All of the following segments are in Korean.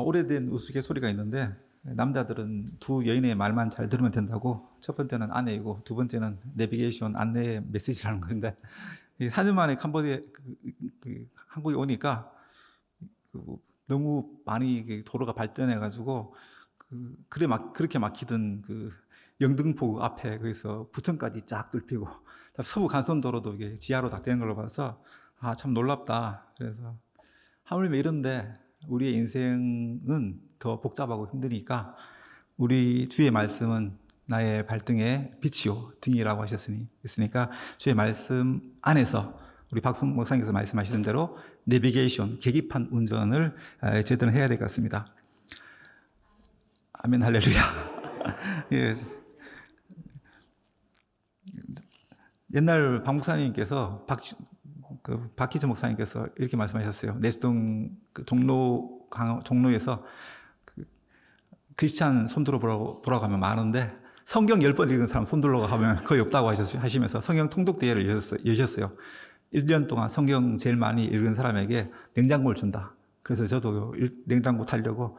오래된 우스갯소리가 있는데 남자들은 두 여인의 말만 잘 들으면 된다고. 첫 번째는 아내이고 두 번째는 내비게이션 안내 메시지라는 건데 4년 만에 캄보디아 한국에 오니까 너무 많이 도로가 발전해 가지고 그렇게 막히던 영등포 앞에 거기서 부천까지 쫙 뚫히고 서부 간선도로도 이게 지하로 다 되는 걸로 봐서 참 놀랍다. 그래서 하물며 이런데 우리의 인생은 더 복잡하고 힘드니까 우리 주의 말씀은 나의 발등의 빛이요 등이라고 하셨으니까 주의 말씀 안에서 우리 박훈 목사님께서 말씀하시는 대로 내비게이션, 계기판 운전을 제대로 해야 될 것 같습니다. 아멘 할렐루야. 예. 옛날 박 목사님께서 박희재 목사님께서 이렇게 말씀하셨어요. 내수동 종로에서 크리스찬 손들어 보라고 하면 많은데 성경 10번 읽은 사람 손들러 하면 거의 없다고 하시면서 성경 통독 대회를 여셨어요. 1년 동안 성경 제일 많이 읽은 사람에게 냉장고를 준다. 그래서 저도 냉장고 타려고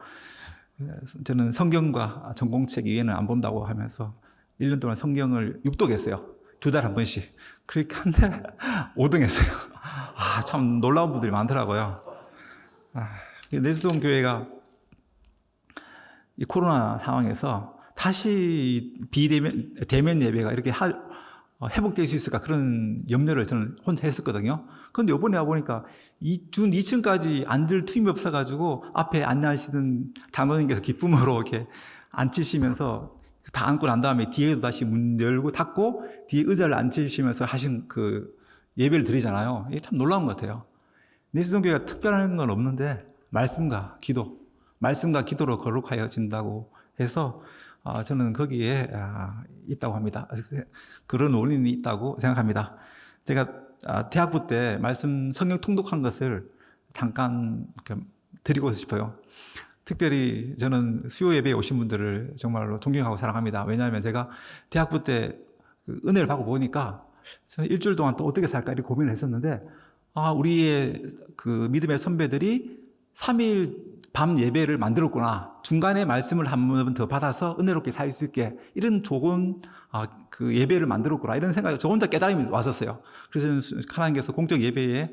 저는 성경과 전공책 이외에는 안 본다고 하면서 1년 동안 성경을 6독했어요. 2달 한 번씩. 그렇게 한데 5등 했어요. 참 놀라운 분들이 많더라고요. 내수동 교회가 이 코로나 상황에서 다시 대면 예배가 이렇게 회복될 수 있을까 그런 염려를 저는 혼자 했었거든요. 그런데 이번에 와보니까 준 2층까지 앉을 틈이 없어가지고 앞에 안내하시던 장로님께서 기쁨으로 이렇게 앉히시면서 다 앉고 난 다음에 뒤에도 다시 문 열고 닫고 뒤에 의자를 앉히시면서 하신 예배를 드리잖아요. 이게 참 놀라운 것 같아요. 내수동 교회가 특별한 건 없는데 말씀과 기도로 거룩하여진다고 해서 저는 거기에 있다고 합니다. 그런 원인이 있다고 생각합니다. 제가 대학부 때 성경 통독한 것을 잠깐 드리고 싶어요. 특별히 저는 수요 예배에 오신 분들을 정말로 존경하고 사랑합니다. 왜냐하면 제가 대학부 때 은혜를 받고 보니까 저는 일주일 동안 또 어떻게 살까 이렇게 고민을 했었는데 우리의 믿음의 선배들이 3일 밤 예배를 만들었구나. 중간에 말씀을 한 번 더 받아서 은혜롭게 살 수 있게 이런 좋은 예배를 만들었구나. 이런 생각이 저 혼자 깨달음이 왔었어요. 그래서 하나님께서 공적 예배에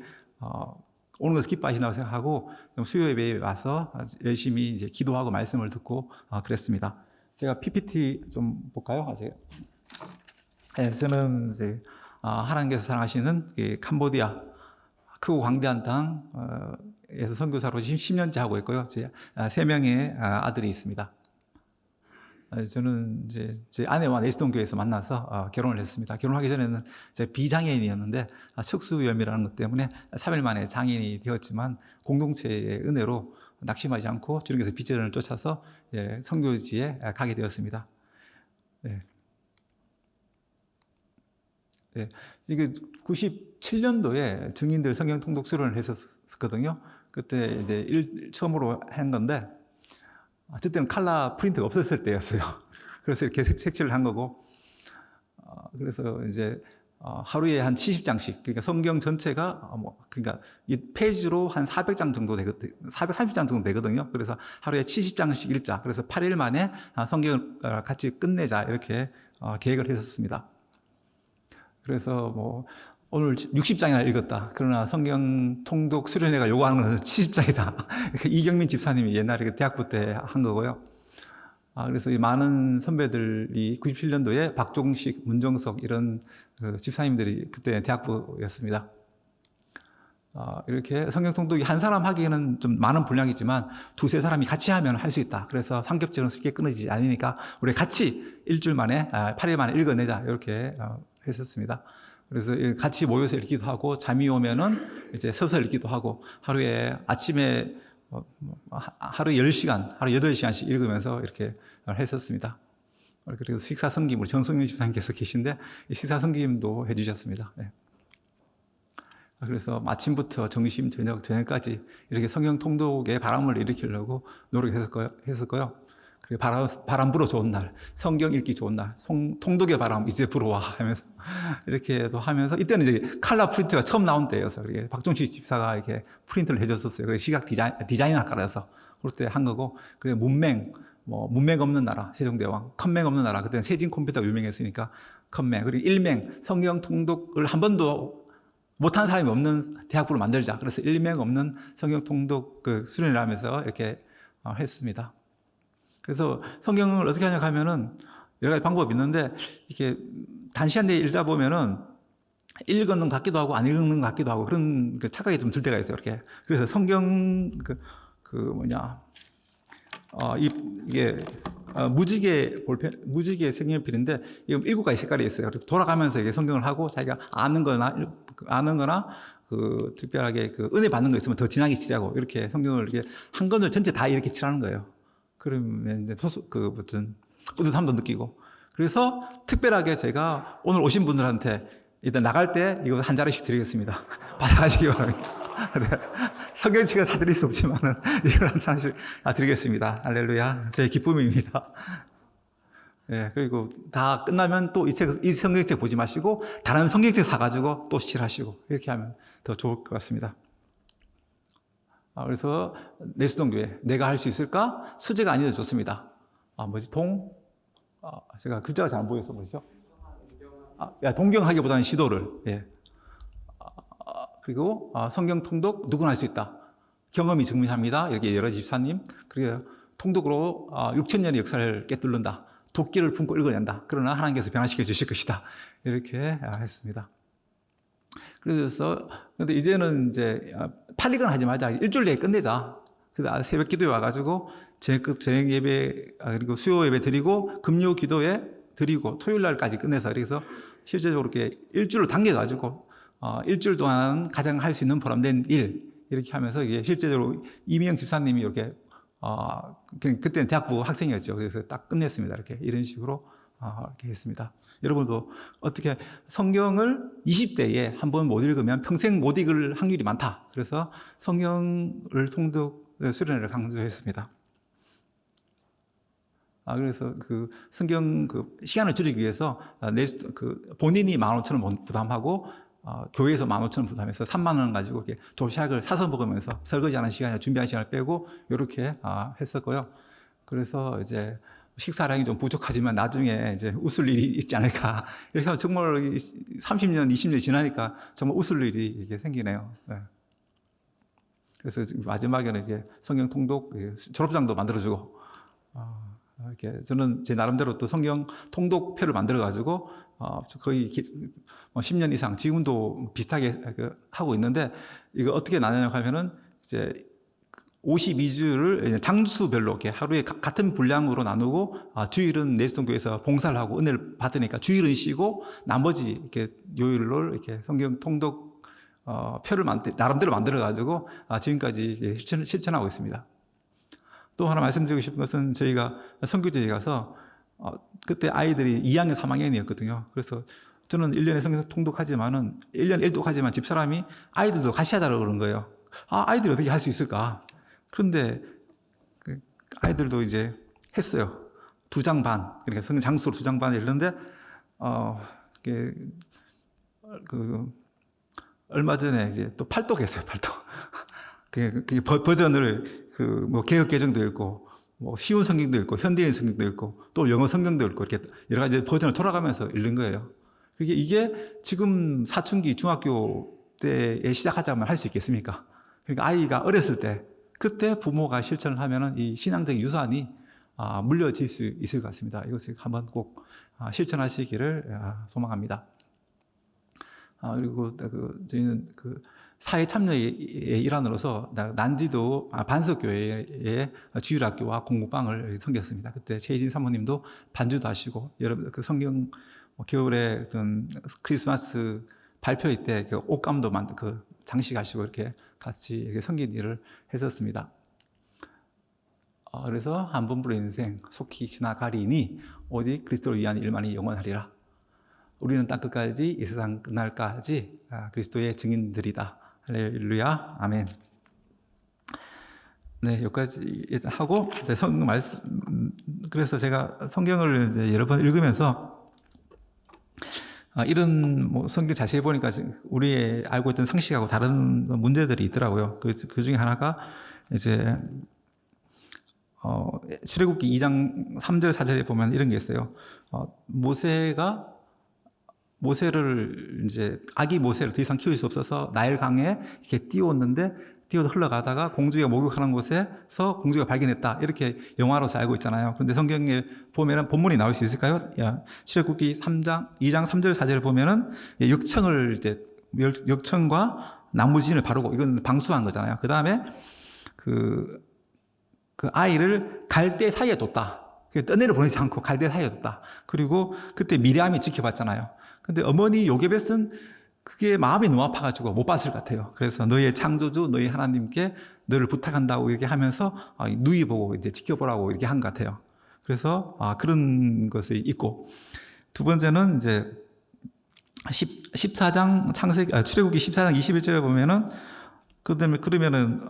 오는 것을 기뻐하신다고 생각하고 수요 예배에 와서 열심히 이제 기도하고 말씀을 듣고 그랬습니다. 제가 PPT 좀 볼까요? 네, 저는 이제 하나님께서 사랑하시는 캄보디아 크고 광대한 땅에서 선교사로 지금 10년째 하고 있고요. 제 3명의 아들이 있습니다. 저는 이제 제 아내와 내수동 교회에서 만나서 결혼을 했습니다. 결혼하기 전에는 제가 비장애인이었는데 척수염이라는 것 때문에 3일 만에 장애인이 되었지만 공동체의 은혜로 낙심하지 않고 주님께서 비전을 쫓아서 선교지에 가게 되었습니다. 이게 97년도에 증인들 성경 통독 수련을 했었거든요. 그때 이제 처음으로 한 건데 어쨌든 칼라 프린트가 없었을 때였어요. 그래서 이렇게 색칠을 한 거고, 그래서 이제 하루에 한 70장씩, 그러니까 성경 전체가 그러니까 이 페이지로 한 400장 정도 430장 정도 되거든요. 그래서 하루에 70장씩 읽자. 그래서 8일 만에 성경을 같이 끝내자 이렇게 계획을 했었습니다. 그래서 오늘 60장이나 읽었다. 그러나 성경 통독 수련회가 요구하는 것은 70장이다. 이경민 집사님이 옛날에 대학부 때 한 거고요. 그래서 이 많은 선배들이 97년도에 박종식, 문정석 이런 집사님들이 그때 대학부였습니다. 이렇게 성경 통독이 한 사람 하기에는 좀 많은 분량이지만 2-3사람이 같이 하면 할 수 있다. 그래서 삼겹살은 쉽게 끊어지지 않으니까 우리 같이 일주일 만에 8일 만에 읽어내자 이렇게 했었습니다. 그래서 같이 모여서 읽기도 하고 잠이 오면은 이제 서서 읽기도 하고 하루에 아침에 하루 10시간, 하루 8시간씩 읽으면서 이렇게 했었습니다. 그래서 식사 섬김을 정성윤 집사님께서 계신데 식사 섬김도 해주셨습니다. 그래서 아침부터 점심, 저녁까지 이렇게 성경 통독의 바람을 일으키려고 노력했었고요. 바람 불어 좋은 날, 성경 읽기 좋은 날, 통독의 바람 이제 불어와 하면서 이렇게도 하면서 이때는 이제 칼라 프린트가 처음 나온 때여서 박종식 집사가 이렇게 프린트를 해줬었어요. 시각 디자인 학과라서 그럴 때 한 거고, 그래 문맹, 뭐 문맹 없는 나라 세종대왕, 컴맹 없는 나라 그때는 세진 컴퓨터가 유명했으니까 컴맹, 그리고 일맹 성경 통독을 한 번도 못한 사람이 없는 대학부를 만들자. 그래서 일맹 없는 성경 통독 그 수련을 하면서 이렇게 했습니다. 그래서 성경을 어떻게 하냐 하면은 여러 가지 방법이 있는데 이렇게 단시간 내에 읽다 보면은 읽는 것 같기도 하고 안 읽는 것 같기도 하고 그런 그 착각이 좀 들 때가 있어요. 이렇게. 그래서 성경 이게 무지개 볼펜, 무지개 색연필인데 이거 7가지 색깔이 있어요. 돌아가면서 이게 성경을 하고 자기가 아는 거나 그 특별하게 그 은혜 받는 거 있으면 더 진하게 칠하고 이렇게 성경을 이렇게 한 권을 전체 다 이렇게 칠하는 거예요. 그러면 이제 무슨 뿌듯함도 느끼고. 그래서 특별하게 제가 오늘 오신 분들한테 일단 나갈 때 이거 한 자리씩 드리겠습니다. 받아가시기 바랍니다. 네. 성경책은 사드릴 수 없지만은 이걸 한 장씩 드리겠습니다. 할렐루야. 제 기쁨입니다. 예, 그리고 다 끝나면 또 이 성경책 보지 마시고 다른 성경책 사가지고 또 칠하시고 이렇게 하면 더 좋을 것 같습니다. 그래서 내수동교회 내가 할 수 있을까? 수제가 아니어도 좋습니다. 제가 글자가 잘 안 보여서 그렇죠? 동경하기보다는 시도를. 예. 그리고 성경 통독 누구나 할 수 있다. 경험이 증명합니다. 이렇게 여러 집사님. 그리고 통독으로 6,000년의 역사를 깨뚫는다. 도끼를 품고 읽어낸다. 그러나 하나님께서 변화시켜 주실 것이다. 이렇게 했습니다. 그래서 근데 이제는 이제 8일간 하지 말자. 일주일 내에 끝내자. 그래서 새벽 기도에 와가지고 저녁 예배 그리고 수요 예배 드리고 금요 기도에 드리고 토요일 날까지 끝내서 그래서 실제적으로 이렇게 일주일로 당겨가지고 일주일 동안 가장 할 수 있는 보람된 일 이렇게 하면서 이게 실제적으로 이미영 집사님이 이렇게 그때는 대학부 학생이었죠. 그래서 딱 끝냈습니다. 이렇게 이런 식으로 이렇게 했습니다. 여러분도 어떻게 성경을 20대에 한번 못 읽으면 평생 못 읽을 확률이 많다. 그래서 성경을 통독 수련회를 강조했습니다. 그래서 그 성경 시간을 줄이기 위해서 본인이 15,000원 부담하고 교회에서 15,000원 부담해서 3만 원 가지고 이렇게 도시락을 사서 먹으면서 설거지하는 시간이나 준비하는 시간을 빼고 이렇게 했었고요. 그래서 이제 식사량이 좀 부족하지만 나중에 이제 웃을 일이 있지 않을까. 이렇게 하면 정말 30년, 20년 지나니까 정말 웃을 일이 이게 생기네요. 네. 그래서 마지막에는 이제 성경 통독 졸업장도 만들어주고, 이렇게 저는 제 나름대로 또 성경 통독표를 만들어가지고 거의 10년 이상 지금도 비슷하게 하고 있는데 이거 어떻게 나누냐 하면은 이제 52주를 장수별로 이렇게 하루에 같은 분량으로 나누고 주일은 내수동교에서 봉사를 하고 은혜를 받으니까 주일은 쉬고 나머지 이렇게 요일로 이렇게 성경 통독 표를 나름대로 만들어 가지고 지금까지 실천하고 있습니다. 또 하나 말씀드리고 싶은 것은 저희가 선교제에 가서 그때 아이들이 2학년, 3학년이었거든요. 그래서 저는 1년에 성경 통독하지만은 1년 1독 하지만 집사람이 아이들도 같이 하자고 그러는 거예요. 아이들이 어떻게 할 수 있을까? 그런데 아이들도 이제 했어요. 2장 반. 그러니까 성경 장수로 2장 반을 읽는데 얼마 전에 이제 또 8독 했어요. 8독. 그 버전을 개역 개정도 읽고 쉬운 성경도 읽고 현대인 성경도 읽고 또 영어 성경도 읽고 이렇게 여러 가지 버전을 돌아가면서 읽는 거예요. 이게 지금 사춘기 중학교 때에 시작하자면 할 수 있겠습니까? 그러니까 아이가 어렸을 때 그때 부모가 실천을 하면은 이 신앙적인 유산이 물려질 수 있을 것 같습니다. 이것을 한번 꼭 실천하시기를 소망합니다. 그리고 저희는 사회 참여의 일환으로서 난지도 반석교회의 주일학교와 공부방을 섬겼습니다. 그때 최희진 사모님도 반주도 하시고 여러분 성경 겨울에 어떤 크리스마스 발표회 때 옷감도 장식하시고 이렇게 같이 이렇게 섬긴 일을 했었습니다. 그래서 한 번뿐의 인생 속히 지나가리니 오직 그리스도를 위한 일만이 영원하리라. 우리는 땅 끝까지 이 세상 끝날까지 그리스도의 증인들이다. 할렐루야, 아멘. 네, 여기까지 하고 성경 말씀. 그래서 제가 성경을 이제 여러 번 읽으면서 이런 성경 자세히 보니까 우리 알고 있던 상식하고 다른 문제들이 있더라고요. 그 중에 하나가 이제 출애굽기 2장 3절 4절에 보면 이런 게 있어요. 모세를 이제 아기 모세를 더 이상 키울 수 없어서 나일 강에 이렇게 띄웠는데 뛰어 흘러가다가 공주가 목욕하는 곳에서 공주가 발견했다. 이렇게 영화로서 알고 있잖아요. 그런데 성경에 보면은 본문이 나올 수 있을까요? 출애굽기 2장 3절 4절을 보면은 역청과 나무진을 바르고 이건 방수한 거잖아요. 그 다음에 그 아이를 갈대 사이에 뒀다. 떼내려 보내지 않고 갈대 사이에 뒀다. 그리고 그때 미리암이 지켜봤잖아요. 근데 어머니 요게벳은 그게 마음이 너무 아파가지고 못 봤을 것 같아요. 그래서 너의 창조주, 너희 하나님께 너를 부탁한다고 이렇게 하면서 누이 보고 이제 지켜보라고 이렇게 한 것 같아요. 그래서 그런 것이 있고, 두 번째는 이제 14장 출애굽기 14장 21절에 보면은 그러면은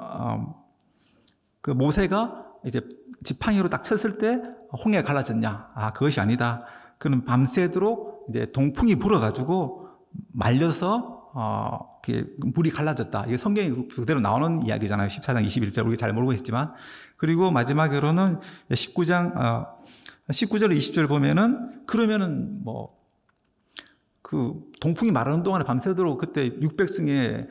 그 모세가 이제 지팡이로 딱 쳤을 때 홍해가 갈라졌냐? 그것이 아니다. 그는 밤새도록 이제 동풍이 불어가지고 말려서 물이 갈라졌다. 이게 성경이 그대로 나오는 이야기잖아요. 14장 21절 우리가 잘 모르고 있지만. 그리고 마지막으로는 19절 20절 보면은 그러면은 그 동풍이 마르는 동안에 밤새도록 그때 600승의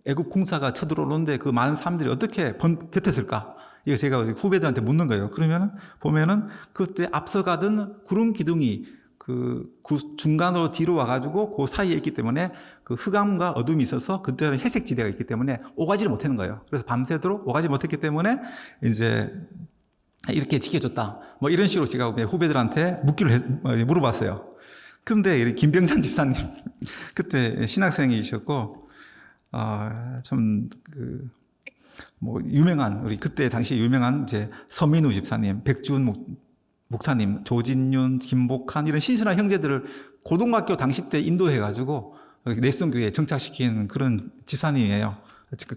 애굽 군사가 쳐들어오는데 그 많은 사람들이 어떻게 버텼을까? 이거 제가 후배들한테 묻는 거예요. 그러면은 보면은 그때 앞서가던 구름 기둥이 그 중간으로 뒤로 와가지고 그 사이에 있기 때문에 그 흑암과 어둠이 있어서 그때는 회색 지대가 있기 때문에 오가지를 못하는 거예요. 그래서 밤새도록 오가지 못했기 때문에 이제 이렇게 지켜줬다. 이런 식으로 제가 후배들한테 물어봤어요. 근데 김병찬 집사님 그때 신학생이셨고 유명한 우리 그때 당시 유명한 이제 서민우 집사님, 백준 목사님, 조진윤, 김복한 이런 신신한 형제들을 고등학교 당시 때 인도해가지고 내성교회에 정착시키는 그런 집사님이에요.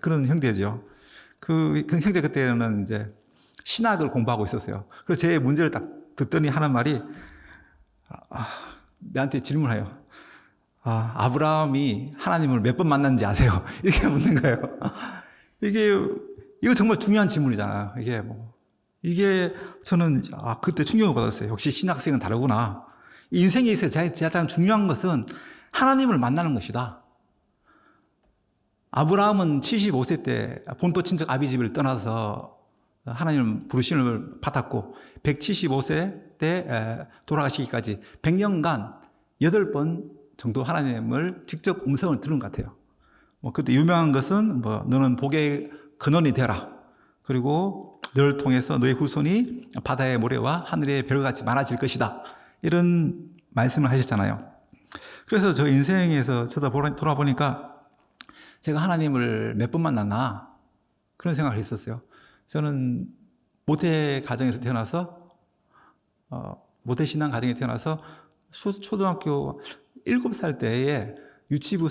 그런 형제죠. 그 형제 그때는 이제 신학을 공부하고 있었어요. 그래서 제 문제를 딱 듣더니 하는 말이 나한테 질문해요. 아브라함이 하나님을 몇 번 만났는지 아세요? 이렇게 묻는 거예요. 이거 정말 중요한 질문이잖아요. 이게 저는 그때 충격을 받았어요. 역시 신학생은 다르구나. 인생에 있어서 가장 중요한 것은 하나님을 만나는 것이다. 아브라함은 75세 때 본토 친척 아비집을 떠나서 하나님 부르심을 받았고 175세 때 돌아가시기까지 100년간 8번 정도 하나님을 직접 음성을 들은 것 같아요. 그때 유명한 것은 너는 복의 근원이 되라. 그리고 너를 통해서 너의 후손이 바다의 모래와 하늘의 별같이 많아질 것이다. 이런 말씀을 하셨잖아요. 그래서 저 인생에서 돌아보니까 제가 하나님을 몇 번 만났나 그런 생각을 했었어요. 저는 모태 가정에서 태어나서 모태 신앙 가정에 태어나서 초등학교 7살 때에 유치부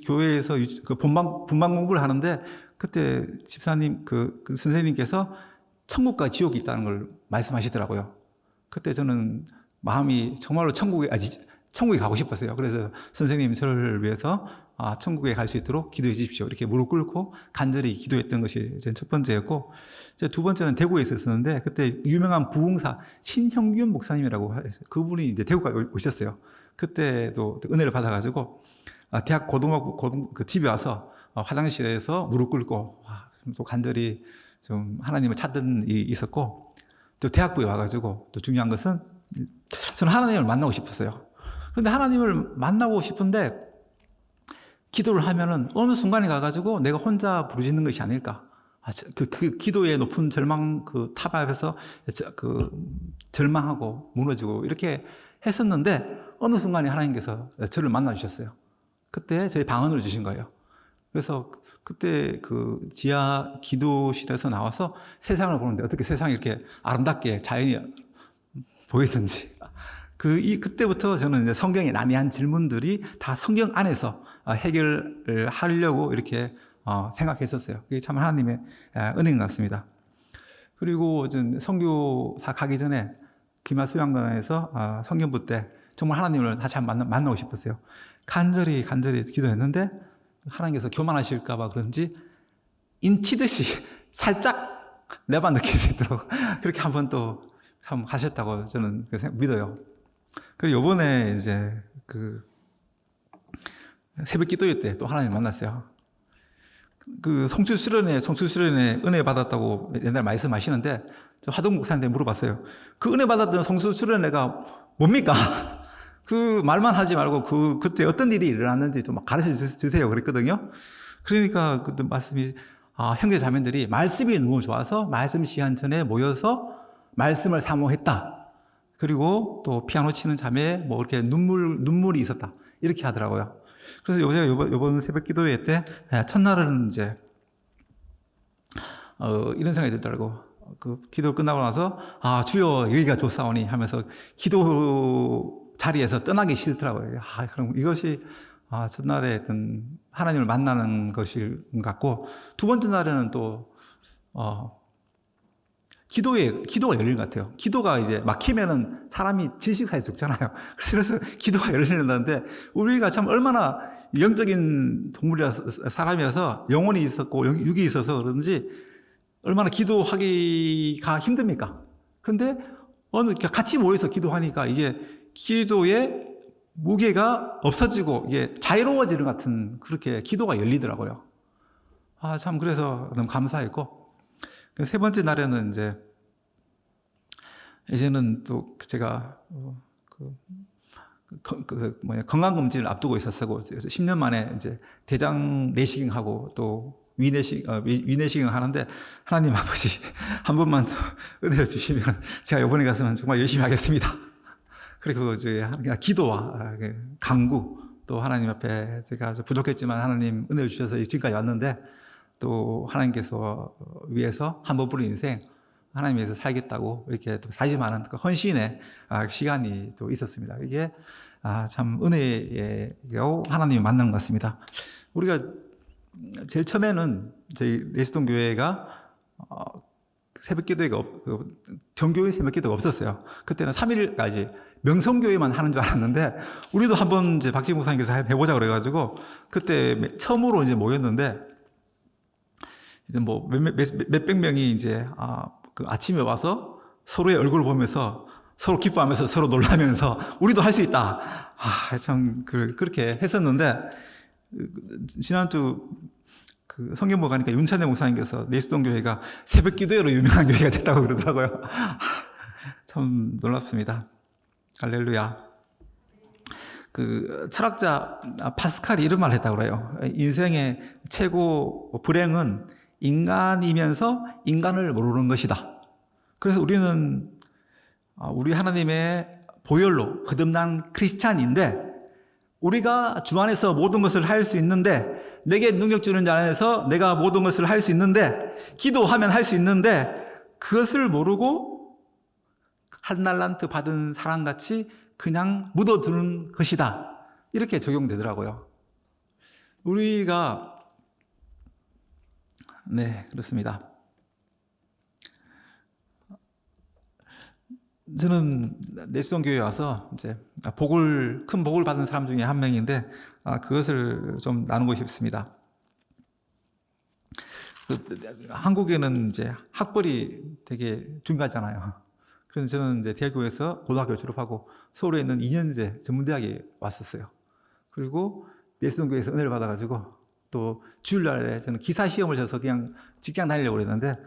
교회에서 분방 공부를 하는데 그때 집사님 그 선생님께서 천국과 지옥이 있다는 걸 말씀하시더라고요. 그때 저는 마음이 정말로 천국에 가고 싶었어요. 그래서 선생님 저를 위해서 천국에 갈 수 있도록 기도해 주십시오. 이렇게 무릎 꿇고 간절히 기도했던 것이 첫 번째였고, 두 번째는 대구에 있었는데 그때 유명한 부흥사 신형균 목사님이라고 했어요. 그분이 이제 대구가 오셨어요. 그때도 은혜를 받아가지고 대학 고등학교 집에 와서 화장실에서 무릎 꿇고 또 간절히 좀 하나님을 찾던 일이 있었고, 또 대학부에 와가지고 또 중요한 것은 저는 하나님을 만나고 싶었어요. 그런데 하나님을 만나고 싶은데 기도를 하면은 어느 순간에 가가지고 내가 혼자 부르짖는 것이 아닐까. 그 기도의 높은 절망 그 탑 앞에서 절망하고 무너지고 이렇게 했었는데 어느 순간에 하나님께서 저를 만나 주셨어요. 그때 저희 방언을 주신 거예요. 그래서 그때 그 지하 기도실에서 나와서 세상을 보는데 어떻게 세상이 이렇게 아름답게 자연이 보이든지 그때부터 저는 이제 성경에 난해한 질문들이 다 성경 안에서 해결을 하려고 이렇게 생각했었어요. 그게 참 하나님의 은혜인 것 같습니다. 그리고 선교사 가기 전에 귀마 수양관에서 성경부 때 정말 하나님을 다시 한번 만나고 싶었어요. 간절히 기도했는데 하나님께서 교만하실까 봐 그런지 인치듯이 살짝 내만 느낄 수 있도록 그렇게 한번 또 참 하셨다고 저는 믿어요. 그리고 요번에 이제 그 새벽 기도회 때 또 하나님 만났어요. 그 성취 수련회 은혜 받았다고 옛날 말씀하시는데, 저 하동 목사님한테 물어봤어요. 그 은혜 받았던 성취 수련회가 뭡니까? 그 말만 하지 말고 그때 어떤 일이 일어났는지 좀 가르쳐 주세요. 그랬거든요. 그러니까 그 말씀이, 형제 자매들이 말씀이 너무 좋아서 말씀 시간 전에 모여서 말씀을 사모했다. 그리고 또 피아노 치는 자매에 뭐 이렇게 눈물이 있었다. 이렇게 하더라고요. 그래서 제가 요번 새벽 기도회 때 첫날은 이제 이런 생각이 들더라고. 그 기도 끝나고 나서 주여 여기가 좋사오니 하면서 기도 자리에서 떠나기 싫더라고요. 그럼 이것이 첫날에 어떤 하나님을 만나는 것일 것 같고, 두 번째 날에는 또 기도가 열리는 것 같아요. 기도가 이제 막히면은 사람이 질식사에 죽잖아요. 그래서 기도가 열리는데, 우리가 참 얼마나 영적인 사람이라서 영혼이 있었고 육이 있어서 그런지 얼마나 기도하기가 힘듭니까? 그런데 같이 모여서 기도하니까 이게 기도의 무게가 없어지고 이게 자유로워지는 것 같은, 그렇게 기도가 열리더라고요. 참 그래서 너무 감사했고, 세 번째 날에는 이제는 또 제가 건강검진을 앞두고 있었고, 그래서 10년 만에 이제 대장 내시경하고 또 위내시경 하는데, 하나님 아버지 한 번만 더 은혜를 주시면 제가 이번에 가서는 정말 열심히 하겠습니다. 그리고 기도와 간구, 또 하나님 앞에 제가 부족했지만 하나님 은혜를 주셔서 지금까지 왔는데, 또 하나님께서 위해서 한 번 부른 인생 하나님 위해서 살겠다고 이렇게 또 다짐하는 그 헌신의 시간이 또 있었습니다. 이게 참 은혜로 하나님이 만난 것 같습니다. 우리가 제일 처음에는 저희 내시동 교회가 새벽 기도회가 정교회 새벽 기도가 없었어요. 그때는 3일까지 명성교회만 하는 줄 알았는데, 우리도 한번 이제 박지 목사님께서 해보자 그래가지고 그때 처음으로 이제 모였는데, 이제 뭐 몇백 명이 이제 그 아침에 와서 서로의 얼굴을 보면서 서로 기뻐하면서 서로 놀라면서 우리도 할 수 있다. 참 그렇게 했었는데, 지난주 그 성경보 가니까 윤찬대 목사님께서 내시동 교회가 새벽 기도회로 유명한 교회가 됐다고 그러더라고요. 참 놀랍습니다. 할렐루야. 그 철학자 파스칼이 이런 말을 했다고 그래요. 인생의 최고 불행은 인간이면서 인간을 모르는 것이다. 그래서 우리는 우리 하나님의 보혈로 거듭난 크리스찬인데, 우리가 주 안에서 모든 것을 할 수 있는데, 내게 능력 주는 자 안에서 내가 모든 것을 할 수 있는데, 기도하면 할 수 있는데, 그것을 모르고 한 달란트 받은 사람같이 그냥 묻어두는 것이다. 이렇게 적용되더라고요. 우리가 그렇습니다. 저는 내시동 교회에 와서 이제 큰 복을 받은 사람 중에 한 명인데, 그것을 좀 나누고 싶습니다. 한국에는 이제 학벌이 되게 중요하잖아요. 그래서 저는 이제 대구에서 고등학교 졸업하고 서울에 있는 2년제 전문대학에 왔었어요. 그리고 내시동 교회에서 은혜를 받아가지고 또 주일날에 저는 기사 시험을 쳐서 그냥 직장 다니려고 그랬는데,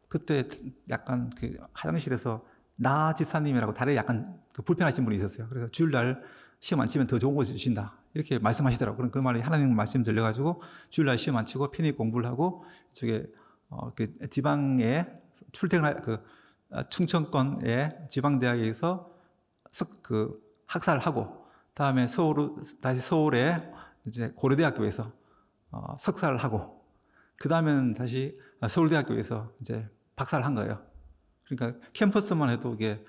그때 약간 그 화장실에서 나 집사님이라고 다리에 약간 불편하신 분이 있었어요. 그래서 주일날 시험 안 치면 더 좋은 거 주신다, 이렇게 말씀하시더라고요. 그럼 그 말이 하나님 말씀 들려가지고 주일날 시험 안 치고 편히 공부를 하고, 저게 그 지방에 충청권의 지방대학에서 학사를 하고, 다음에 다시 서울에 이제 고려대학교에서 석사를 하고, 그 다음에는 다시 서울대학교에서 이제 박사를 한 거예요. 그러니까 캠퍼스만 해도 이게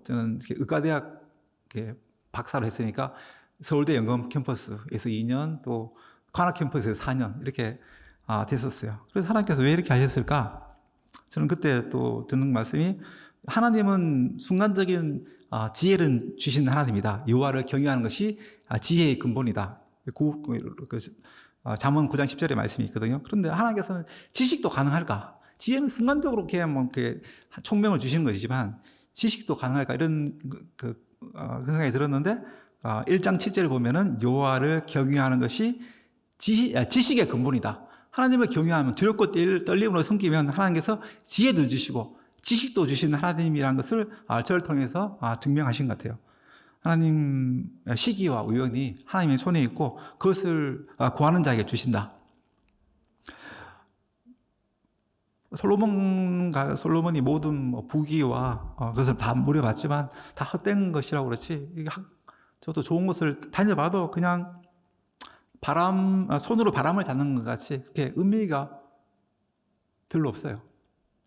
저는 의과대학 박사를 했으니까 서울대 연금 캠퍼스에서 2년, 또 관악 캠퍼스에서 4년 이렇게 됐었어요. 그래서 하나님께서 왜 이렇게 하셨을까? 저는 그때 또 듣는 말씀이, 하나님은 순간적인 지혜를 주신 하나님이다. 여호와를 경외하는 것이 지혜의 근본이다. 잠언 9장 10절의 말씀이 있거든요. 그런데 하나님께서는 지식도 가능할까? 지혜는 순간적으로 이렇게 총명을 주시는 것이지만 지식도 가능할까 이런 그 생각이 들었는데 1장 7절을 보면은 여호와를 경외하는 것이 지식의 근본이다. 하나님을 경외하면 두렵고 떨림으로 섬기면 하나님께서 지혜도 주시고 지식도 주시는 하나님이라는 것을 저를 통해서 증명하신 것 같아요. 하나님 시기와 우연이 하나님의 손에 있고 그것을 구하는 자에게 주신다. 솔로몬이 모든 부귀와 그것을 다 누려봤지만 다 헛된 것이라고 그렇지. 저도 좋은 곳을 다녀봐도 그냥 손으로 바람을 잡는 것 같이 그렇게 의미가 별로 없어요.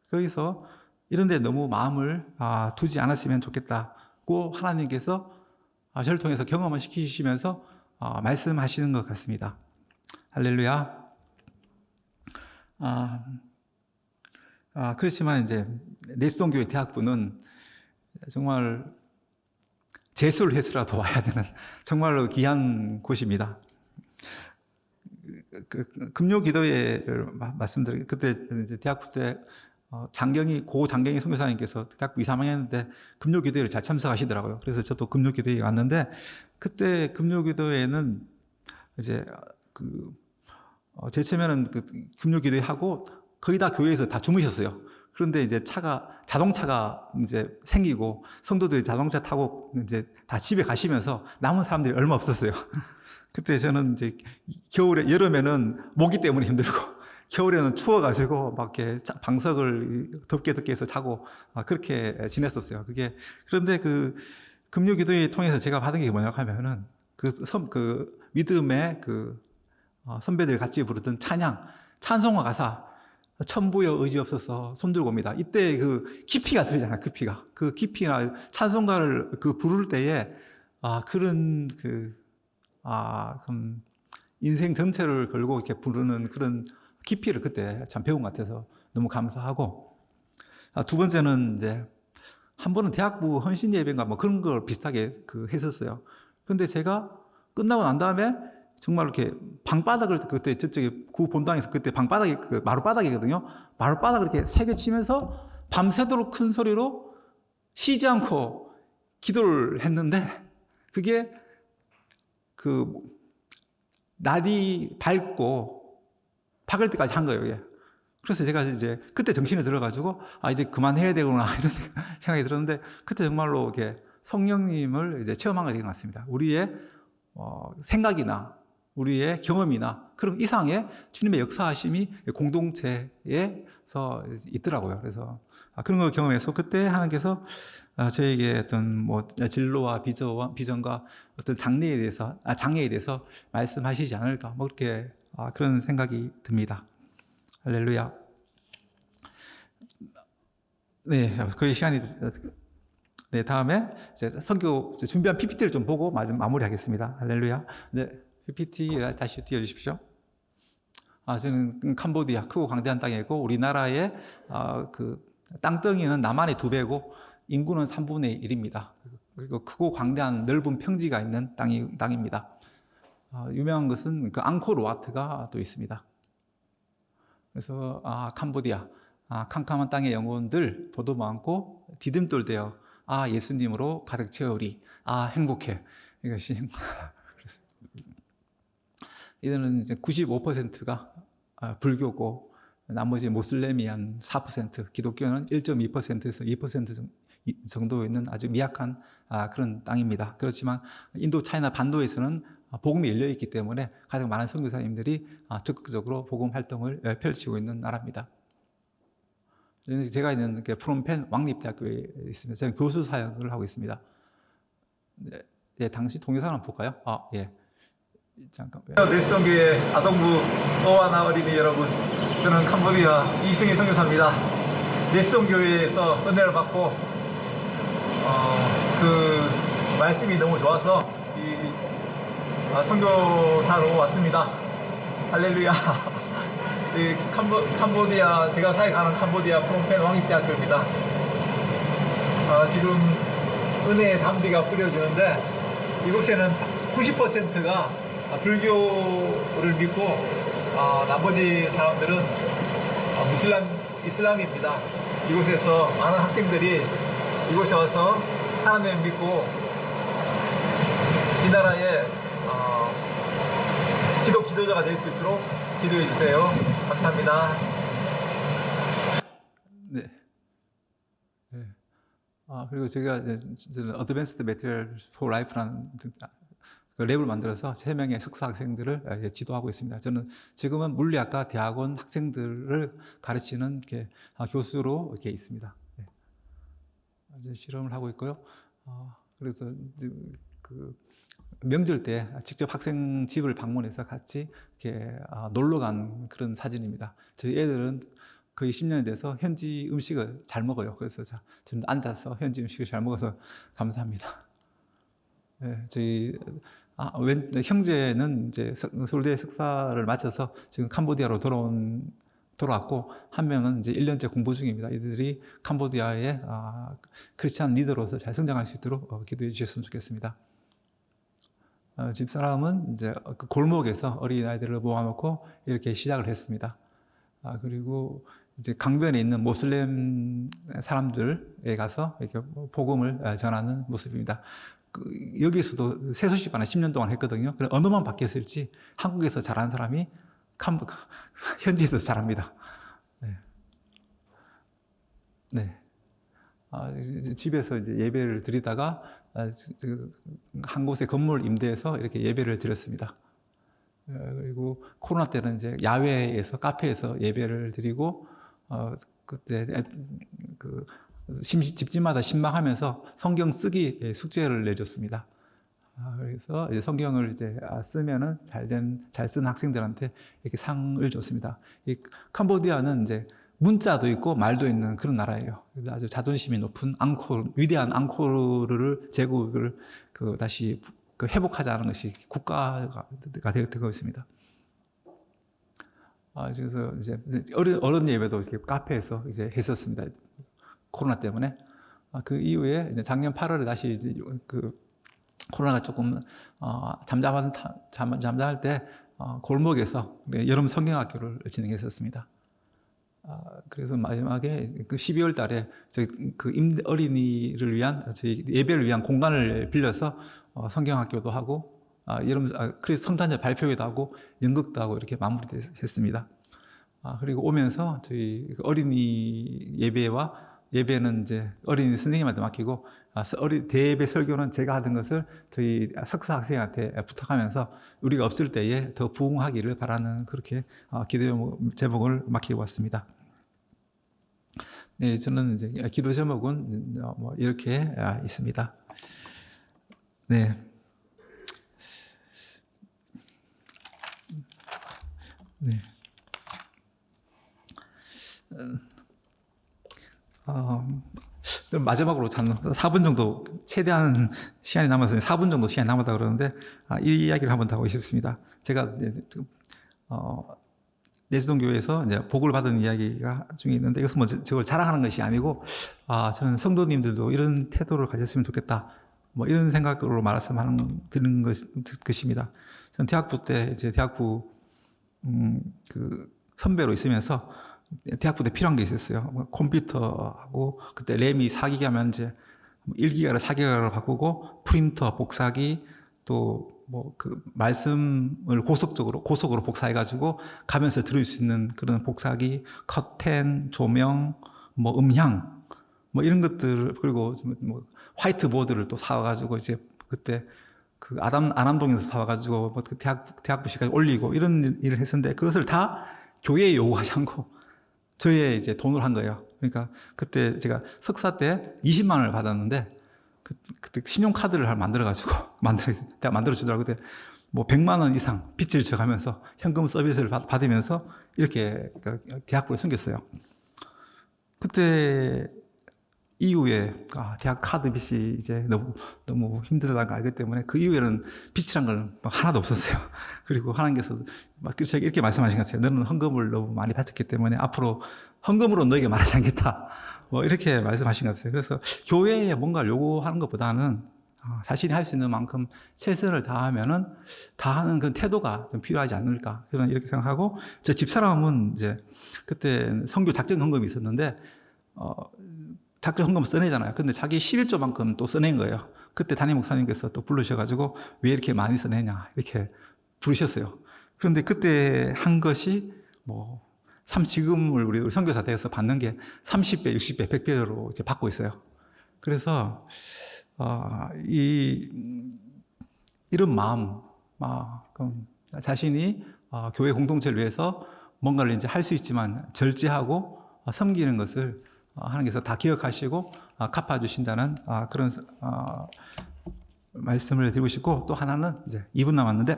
거기서 이런 데 너무 마음을 두지 않았으면 좋겠다고 하나님께서 저를 통해서 경험을 시키시면서 말씀하시는 것 같습니다. 할렐루야. 그렇지만 이제 레스동교회 대학부는 정말 재수를 해서라도 와야 되는 정말로 귀한 곳입니다. 금요기도회를 말씀드리고 그때 이제 대학부 때 고장경희 선교사님께서 대학부 2, 3학년 했는데 금요기도회를 잘 참석하시더라고요. 그래서 저도 금요기도회에 왔는데 그때 금요기도회는 이제 제일 처음에는 금요기도회 하고 거의 다 교회에서 다 주무셨어요. 그런데 이제 자동차가 이제 생기고 성도들이 자동차 타고 이제 다 집에 가시면서 남은 사람들이 얼마 없었어요. 그때 저는 이제 여름에는 모기 때문에 힘들고 겨울에는 추워가지고 막 이렇게 방석을 덥게 해서 자고 그렇게 지냈었어요. 그런데 금요기도회 통해서 제가 받은 게 뭐냐고 하면은 믿음의 선배들 같이 부르던 찬송가 가사 천부여 의지 없어서 손들고 옵니다. 이때 깊이가 들리잖아요. 깊이나 찬송가를 부를 때에 그런 인생 전체를 걸고 이렇게 부르는 그런 깊이를 그때 참 배운 것 같아서 너무 감사하고, 두 번째는 이제 한 번은 대학부 헌신 예배인가 뭐 그런 걸 비슷하게 했었어요. 그런데 제가 끝나고 난 다음에 정말 이렇게 방바닥을 그때 저쪽에 구 본당에서 그때 방바닥이 마룻바닥이거든요. 마룻바닥을 이렇게 세게 치면서 밤새도록 큰 소리로 쉬지 않고 기도를 했는데 그게 날이 밝고 박을 때까지 한 거예요. 이게. 그래서 제가 이제 그때 정신이 들어가지고 이제 그만해야 되구나 이런 생각이 들었는데 그때 정말로 이렇게 성령님을 이제 체험한 게 된 것 같습니다. 우리의 생각이나 우리의 경험이나 그런 이상의 주님의 역사하심이 공동체에서 있더라고요. 그래서 그런 걸 경험해서 그때 하나님께서 저에게 어떤 진로와 비전과 어떤 장래에 대해서 말씀하시지 않을까 그렇게 그런 생각이 듭니다. 할렐루야. 네, 거의 시간이. 네, 다음에 이제 선교 준비한 PPT를 좀 보고 마무리하겠습니다. 할렐루야. 네, PPT 다시 띄워주십시오. 저는 캄보디아 크고 광대한 땅이고 우리나라의 땅덩이는 남한의 2배고 인구는 3분의 1입니다. 그리고 크고 광대한 넓은 평지가 있는 땅입니다. 유명한 것은 앙코르와트가 또 있습니다. 그래서 캄보디아 캄캄한 땅의 영혼들 보도 많고 디딤돌되어 예수님으로 가득 채우리 행복해 이것이 이들은 이제 95%가 불교고 나머지 모슬렘이 한 4%, 기독교는 1.2%에서 2% 정도에 있는 아주 미약한 그런 땅입니다. 그렇지만 인도 차이나 반도에서는 복음이 열려 있기 때문에 가장 많은 선교사님들이 적극적으로 복음 활동을 펼치고 있는 나라입니다. 제가 있는 프롬펜 왕립대학교에 있습니다. 저는 교수 사역을 하고 있습니다. 네, 당시 동영상 한번 볼까요? 예. 잠깐만요. 레스동교회 아동부 또아나 어린이 여러분, 저는 캄보디아 이승희 선교사입니다. 레스동교회에서 은혜를 받고 그 말씀이 너무 좋아서 선교사로 왔습니다. 할렐루야. 캄보디아, 제가 사역하는 캄보디아 프롬펜 왕립대학교입니다. 지금 은혜의 담비가 뿌려지는데 이곳에는 90%가 불교를 믿고 나머지 사람들은 이슬람입니다. 이곳에서 많은 학생들이 이곳에 와서 하나님을 믿고 이 나라의 기독 지도자가 될 수 있도록 기도해 주세요. 감사합니다. 네. 네. 그리고 제가 어드밴스드 매트리얼 포 라이프라는 그 랩을 만들어서 3명의 석사 학생들을 지도하고 있습니다. 저는 지금은 물리학과 대학원 학생들을 가르치는 교수로 이렇게 있습니다. 네. 이제 실험을 하고 있고요. 그래서 그 명절 때 직접 학생 집을 방문해서 같이 이렇게 놀러 간 그런 사진입니다. 저희 애들은 거의 10년이 돼서 현지 음식을 잘 먹어요. 그래서 저는 앉아서 현지 음식을 잘 먹어서 감사합니다. 네, 저희 형제는 이제 서울대 석사를 마쳐서 지금 캄보디아로 돌아왔고, 한 명은 이제 1년째 공부 중입니다. 이들이 캄보디아의 크리스찬 리더로서 잘 성장할 수 있도록 기도해 주셨으면 좋겠습니다. 집사람은 이제 그 골목에서 어린아이들을 모아놓고 이렇게 시작을 했습니다. 그리고 이제 강변에 있는 모슬렘 사람들에 가서 이렇게 복음을 전하는 모습입니다. 여기서도 세수시반을 10년 동안 했거든요. 언어만 바뀌었을지 한국에서 잘하는 사람이 현지에서 잘합니다. 네. 네. 집에서 이제 예배를 드리다가 한 곳에 건물 임대해서 이렇게 예배를 드렸습니다. 그리고 코로나 때는 이제 야외에서 카페에서 예배를 드리고, 그때 집집마다 신방하면서 성경 쓰기 숙제를 내줬습니다. 그래서 이제 성경을 이제 쓰면은 잘 쓴 학생들한테 이렇게 상을 줬습니다. 이 캄보디아는 이제 문자도 있고 말도 있는 그런 나라예요. 아주 자존심이 높은 위대한 앙코르를 제국을 다시 회복하자는 것이 국가가 되고 있습니다. 그래서 이제 어른 예배도 이렇게 카페에서 이제 했었습니다. 코로나 때문에. 그 이후에 이제 작년 8월에 다시 이제 코로나가 조금 잠잠할 때 골목에서 여름 성경학교를 진행했었습니다. 그래서 마지막에 그 12월 달에 저희 어린이를 위한 저희 예배를 위한 공간을 빌려서 성경학교도 하고 그래서 성탄절 발표회도 하고 연극도 하고 이렇게 마무리했습니다. 그리고 오면서 저희 어린이 예배는 이제 어린이 선생님한테 맡기고 대예배 설교는 제가 하던 것을 저희 석사 학생한테 부탁하면서 우리가 없을 때에 더 부흥하기를 바라는 그렇게 기도 제목을 맡기고 왔습니다. 네, 저는 이제 기도 제목은 이렇게 있습니다. 네. 네. 마지막으로 4분 정도, 최대한 시간이 남아서 4분 정도 시간이 남았다 그러는데, 이 이야기를 한번 더 하고 싶습니다. 제가 내시동교회에서 이제 복을 받은 이야기가 중에 있는데, 이것은 저걸 자랑하는 것이 아니고, 저는 성도님들도 이런 태도를 가졌으면 좋겠다. 이런 생각으로 드리는 것입니다. 저는 대학부 때, 이제 대학부, 선배로 있으면서, 대학부 때 필요한 게 있었어요. 컴퓨터하고, 그때 램이 4기가면 이제 1기가를 4기가로 바꾸고, 프린터, 복사기, 또 말씀을 고속으로 복사해가지고 가면서 들을 수 있는 그런 복사기, 커튼, 조명, 음향, 이런 것들, 그리고 화이트보드를 또 사와가지고 이제 그때 안암동에서 사와가지고 대학부 시까지 올리고 이런 일을 했었는데, 그것을 다 교회에 요구하지 않고 저의 이제 돈을 한 거예요. 그러니까 그때 제가 석사 때 20만 원을 받았는데, 그때 신용카드를 만들어가지고 만들어주더라고요. 그때 100만 원 이상 빚을 져가면서 현금 서비스를 받으면서 이렇게 대학부를 섬겼어요. 그때 이후에 대학 카드 빚이 이제 너무 힘들다는 걸 알기 때문에 그 이후에는 빚이란 걸 하나도 없었어요. 그리고 하나님께서 제가 이렇게 말씀하신 것 같아요. 너는 헌금을 너무 많이 바쳤기 때문에 앞으로 헌금으로 너에게 말하지 않겠다. 이렇게 말씀하신 것 같아요. 그래서 교회에 뭔가를 요구하는 것보다는 자신이 할 수 있는 만큼 최선을 다하면은 다하는 그 태도가 좀 필요하지 않을까 저는 이렇게 생각하고 제 집사람은 이제 그때 선교 작정 헌금이 있었는데 작정 헌금 써내잖아요. 근데 자기 11조만큼 또 써낸 거예요. 그때 담임 목사님께서 또 부르셔가지고 왜 이렇게 많이 써내냐 이렇게 부르셨어요. 그런데 그때 한 것이 뭐 지금을 우리 선교사대에서 받는 게 30배, 60배, 100배로 이제 받고 있어요. 그래서 이런 마음, 자신이 교회 공동체를 위해서 뭔가를 이제 할 수 있지만 절제하고 섬기는 것을 하나님께서 다 기억하시고 갚아주신다는 그런 말씀을 드리고 싶고, 또 하나는 이제 2분 남았는데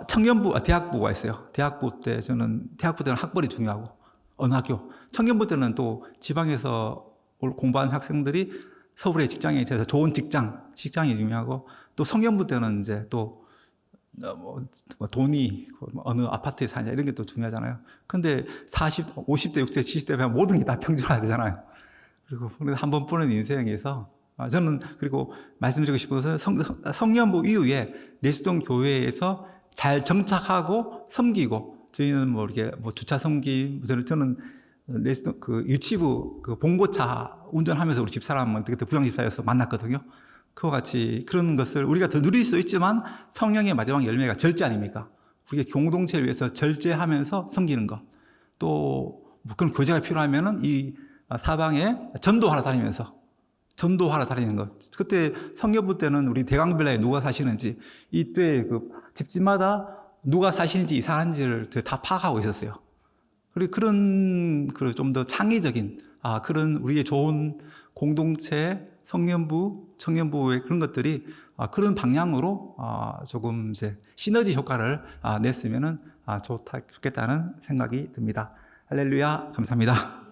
청년부, 대학부가 있어요. 대학부 때는 학벌이 중요하고 어느 학교, 청년부 때는 또 지방에서 공부하는 학생들이 서울의 직장에 있어서 좋은 직장이 중요하고, 또 청년부 때는 이제 또 돈이 어느 아파트에 사냐 이런 게 또 중요하잖아요. 근데 50대, 60대, 70대 되면 모든 게 다 평준화가 되잖아요. 그리고 한 번뿐인 인생에서 저는 그리고 말씀드리고 싶은 것은 청년부 이후에 내시동 교회에서 잘 정착하고 섬기고, 저희는 이렇게 주차 섬기, 저는 내시동 유치부 봉고차 운전하면서 우리 집사람은 그때 부장집사여서 만났거든요. 그와 같이 그런 것을 우리가 더 누릴 수 있지만 성령의 마지막 열매가 절제 아닙니까? 우리가 공동체를 위해서 절제하면서 섬기는 것, 또 그런 교제가 필요하면은 이 사방에 전도하러 다니는 것. 그때 성교부 때는 우리 대강빌라에 누가 사시는지, 이때 집집마다 누가 사시는지 이사한지를 다 파악하고 있었어요. 그리고 그런 좀 더 창의적인 그런 우리의 좋은 공동체, 청년부의 그런 것들이 그런 방향으로 조금 이제 시너지 효과를 냈으면은 좋겠다는 생각이 듭니다. 할렐루야, 감사합니다.